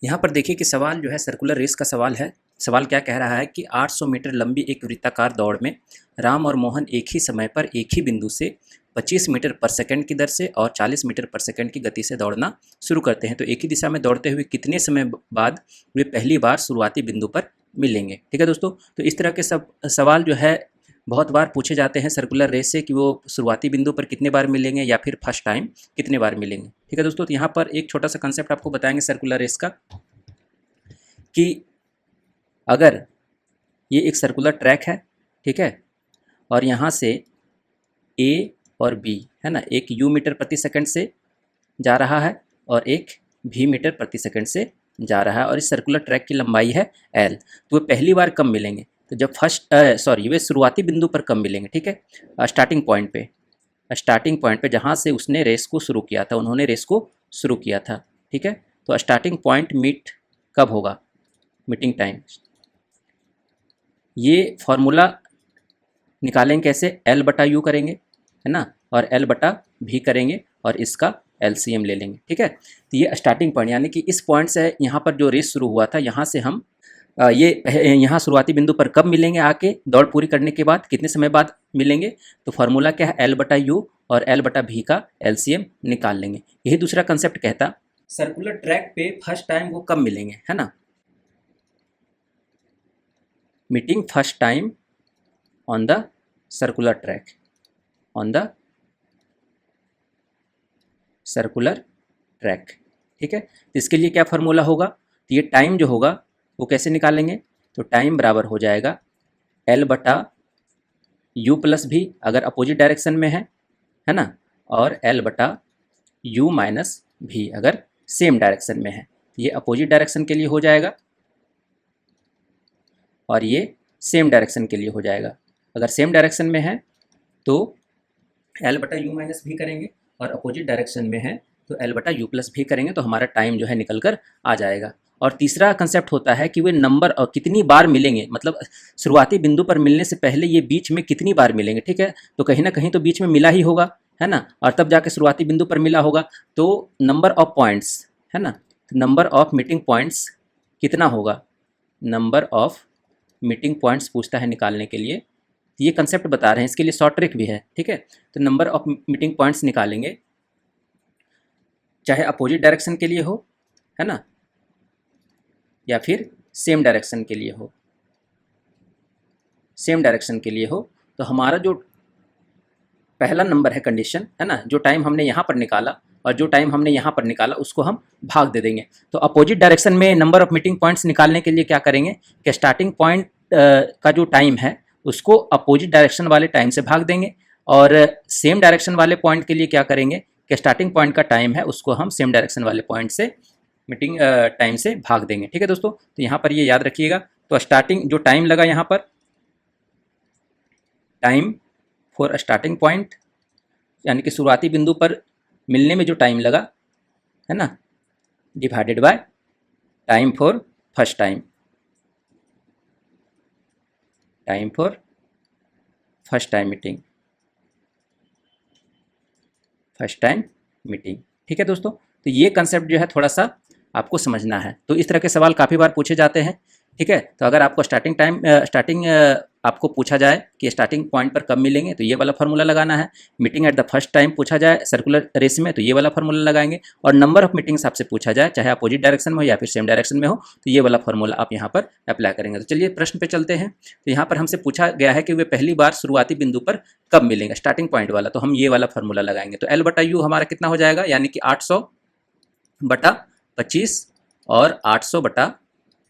यहाँ पर देखिए कि सवाल जो है सर्कुलर रेस का सवाल है। सवाल क्या कह रहा है कि 800 मीटर लंबी एक वृत्ताकार दौड़ में राम और मोहन एक ही समय पर एक ही बिंदु से 25 मीटर पर सेकंड की दर से और 40 मीटर पर सेकंड की गति से दौड़ना शुरू करते हैं। तो एक ही दिशा में दौड़ते हुए कितने समय बाद वे पहली बार शुरुआती बिंदु पर मिलेंगे। ठीक है दोस्तों, तो इस तरह के सब सवाल जो है बहुत बार पूछे जाते हैं सर्कुलर रेस से कि वो शुरुआती बिंदु पर कितने बार मिलेंगे या फिर फर्स्ट टाइम कितने बार मिलेंगे। ठीक है दोस्तों, तो यहाँ पर एक छोटा सा कंसेप्ट आपको बताएंगे सर्कुलर रेस का कि अगर ये एक सर्कुलर ट्रैक है, ठीक है, और यहाँ से ए और बी है ना, एक यू मीटर प्रति सेकंड से जा रहा है और एक भी मीटर प्रति सेकंड से जा रहा है और इस सर्कुलर ट्रैक की लंबाई है एल। तो वे पहली बार कब मिलेंगे, तो जब वे शुरुआती बिंदु पर कब मिलेंगे। ठीक है, स्टार्टिंग पॉइंट पे जहाँ से उसने रेस को शुरू किया था, उन्होंने रेस को शुरू किया था। ठीक है, तो स्टार्टिंग पॉइंट मीट कब होगा, मीटिंग टाइम। ये फॉर्मूला निकालेंगे कैसे, एल बटा यू करेंगे है ना, और एल बटा भी करेंगे और इसका एलसीएम ले लेंगे। ठीक है, तो ये स्टार्टिंग पॉइंट यानी कि इस पॉइंट से यहाँ पर जो रेस शुरू हुआ था, यहाँ से हम यहाँ शुरुआती बिंदु पर कब मिलेंगे, आके दौड़ पूरी करने के बाद कितने समय बाद मिलेंगे। तो फार्मूला क्या है, एल बटा यू और एल बटा भी का एलसीएम निकाल लेंगे। यही दूसरा कंसेप्ट कहता सर्कुलर ट्रैक पे फर्स्ट टाइम वो कब मिलेंगे, है ना, meeting first time on the circular track, on the circular track. ठीक है, तो इसके लिए क्या फार्मूला होगा, तो ये टाइम जो होगा वो कैसे निकालेंगे, तो टाइम बराबर हो जाएगा एल बटा यू प्लस भी अगर अपोजिट डायरेक्शन में है ना, और एल बटा यू माइनस भी अगर सेम डायरेक्शन में है। ये अपोजिट डायरेक्शन के लिए हो जाएगा और ये सेम डायरेक्शन के लिए हो जाएगा। अगर सेम डायरेक्शन में है तो एल बटा यू माइनस भी करेंगे और अपोजिट डायरेक्शन में है तो एल बटा यू प्लस भी करेंगे, तो हमारा टाइम जो है निकल कर आ जाएगा। और तीसरा कंसेप्ट होता है कि वे नंबर और कितनी बार मिलेंगे, मतलब शुरुआती बिंदु पर मिलने से पहले ये बीच में कितनी बार मिलेंगे। ठीक है, तो कहीं ना कहीं तो बीच में मिला ही होगा, है ना, और तब जाके शुरुआती बिंदु पर मिला होगा। तो नंबर ऑफ पॉइंट्स है ना, नंबर ऑफ मीटिंग पॉइंट्स कितना होगा, नंबर ऑफ मीटिंग पॉइंट्स पूछता है निकालने के लिए। ये कंसेप्ट बता रहे हैं, इसके लिए शॉर्ट ट्रिक भी है। ठीक है, तो नंबर ऑफ मीटिंग पॉइंट्स निकालेंगे, चाहे अपोजिट डायरेक्शन के लिए हो, है ना, या फिर सेम डायरेक्शन के लिए हो। सेम डायरेक्शन के लिए हो तो हमारा जो पहला नंबर है कंडीशन, है ना, जो टाइम हमने यहाँ पर निकाला और जो टाइम हमने यहाँ पर निकाला उसको हम भाग दे देंगे। तो अपोजिट डायरेक्शन में नंबर ऑफ मीटिंग पॉइंट्स निकालने के लिए क्या करेंगे कि स्टार्टिंग पॉइंट का जो टाइम है उसको अपोजिट डायरेक्शन वाले टाइम से भाग देंगे और सेम डायरेक्शन वाले पॉइंट के लिए क्या करेंगे कि स्टार्टिंग पॉइंट का टाइम है उसको हम सेम डायरेक्शन वाले पॉइंट से मीटिंग टाइम से भाग देंगे। ठीक है दोस्तों, तो यहाँ पर ये याद रखिएगा। तो स्टार्टिंग जो टाइम लगा यहाँ पर, टाइम फॉर स्टार्टिंग पॉइंट यानी कि शुरुआती बिंदु पर मिलने में जो टाइम लगा, है ना, divided by time for first time, time for first time meeting, first time meeting. ठीक है दोस्तों, तो ये कंसेप्ट जो है थोड़ा सा आपको समझना है। तो इस तरह के सवाल काफ़ी बार पूछे जाते हैं। ठीक है, तो अगर आपको स्टार्टिंग आपको पूछा जाए कि स्टार्टिंग पॉइंट पर कब मिलेंगे तो ये वाला फार्मूला लगाना है। Meeting at the first time पूछा जाए सर्कुलर रेस में तो ये वाला फार्मूला लगाएंगे, और नंबर ऑफ मीटिंग्स आपसे पूछा जाए चाहे अपोजिट डायरेक्शन में हो या फिर सेम डायरेक्शन में हो तो ये वाला फार्मूला आप यहाँ पर अप्लाई करेंगे। तो चलिए प्रश्न पे चलते हैं। तो यहाँ पर हमसे पूछा गया है कि वे पहली बार शुरुआती बिंदु पर कब मिलेंगे, स्टार्टिंग पॉइंट वाला, तो हम ये वाला फार्मूला लगाएंगे। तो एल बटा यू हमारा कितना हो जाएगा, यानी कि 800 बटा 25 और 800 बटा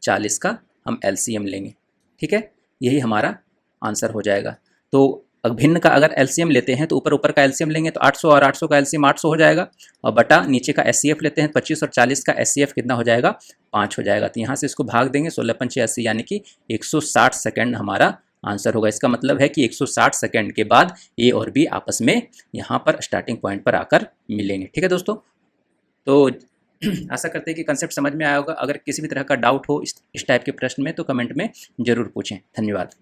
40 का हम एलसीएम लेंगे। ठीक है, यही हमारा आंसर हो जाएगा। तो भिन्न का अगर एलसीएम लेते हैं तो ऊपर का एलसीएम लेंगे तो 800 और 800 का एलसीएम 800 हो जाएगा, और बटा नीचे का एचसीएफ लेते हैं 25 और 40 का एचसीएफ कितना हो जाएगा, 5 हो जाएगा। तो यहाँ से इसको भाग देंगे 16 पंचे 80 यानी कि 160 सेकेंड हमारा आंसर होगा। इसका मतलब है कि 160 सेकेंड के बाद ए और बी आपस में यहाँ पर स्टार्टिंग पॉइंट पर आकर मिलेंगे। ठीक है दोस्तों, तो आशा करते हैं कि कंसेप्ट समझ में आया होगा। अगर किसी भी तरह का डाउट हो इस टाइप के प्रश्न में तो कमेंट में ज़रूर पूछें। धन्यवाद।